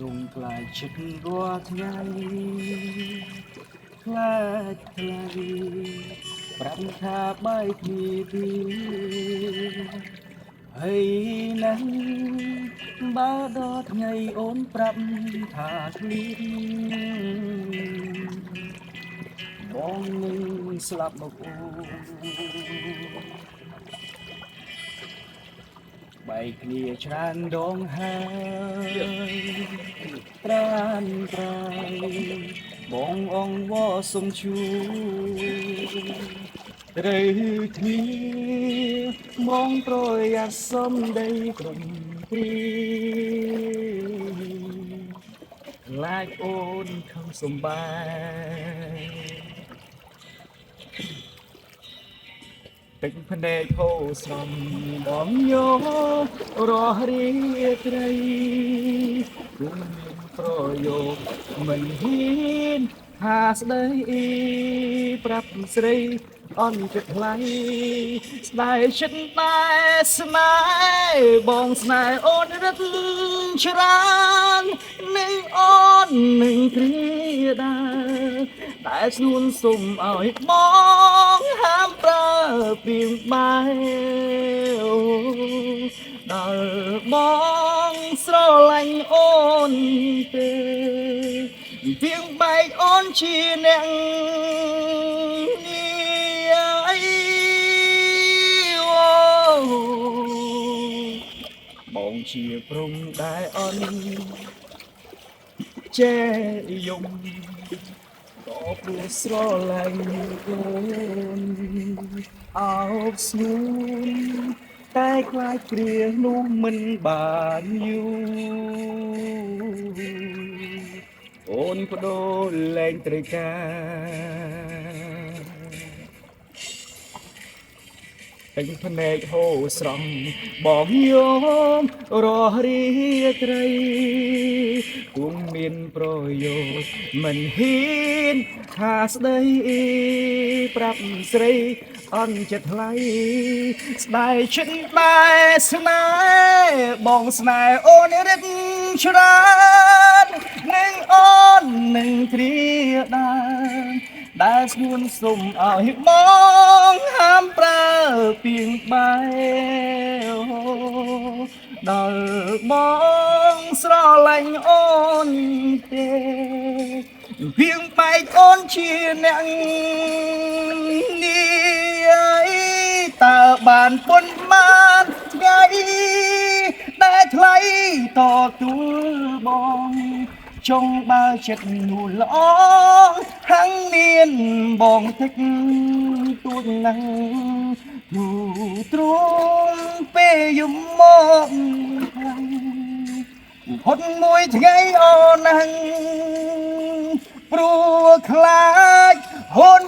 លងខ្លាចចិត្តរាល់ថ្ងៃខ្លាចខ្លាចប្រាប់ថាបាយគ្នាទីហើយណាស់បើដល់ថ្ងៃអូនប្រាប់ថាឃ្លៀងបងនឹងស្លាប់មកអូនបែកគ្នាច្រើនដងហើយប្រានប្រៃបងអងវសុំជួត្រូវគ្នាបងប្រយ័ត្នសំដីក្រុមព្រីខ្លាចអូនខំសំបាយទឹកភ្នែកហូរស្រំបងយករស់រាត្រីគុំមានប្រយោគមិនហ៊ានថាស្ដីប្រាប់ស្រីអន់ចិត្តថ្លៃស្ដាយចិត្តតែស្នេហ៍បងស្នេហ៍អូនរឹតច្រើននឹងអូននឹងគ្រាដែរស្នួនសុំឲ្យបងហាមប្រើពីងបែដល់បងស្រឡាញ់អូនទេពីងបែកអូនជាអ្នកបងជាព្រំដែលអន់ចេះយំក៏ព្រោះស្រឡាញ់អូនអោបស្នួនតែខ្លាចគ្រានោះមិនបានយូរអូនបដូរលែងត្រូវការពេញភ្នែកហូរស្រង់បងយោមរស់រាត្រីគុំមានប្រយោជន៍មិនហ៊ានថាស្ដីប្រាប់ស្រីអន់ចិត្តថ្លៃស្ដាយចិត្តតែស្នេហ៍បងស្នេហ៍អូនរឹកច្រើននឹងអូននឹងគ្រាដែរស្នួនសុំឲ្យបងហាមប្រើពីងបែដល់បងស្រឡាញ់អូនទេពីងបែកអូនជាអ្នកនេះតើបានប៉ុន្មានថ្ងៃដែលថ្លៃតទួលបងចង់បើចិត្តនួនល្អហាំងមានបងទឹកទួចណាស់ទូទ្រង់ពេលយំមកខ្លាំងផុតមួយថ្ងៃអូនណាស់ព្រោះខ្លាចហូន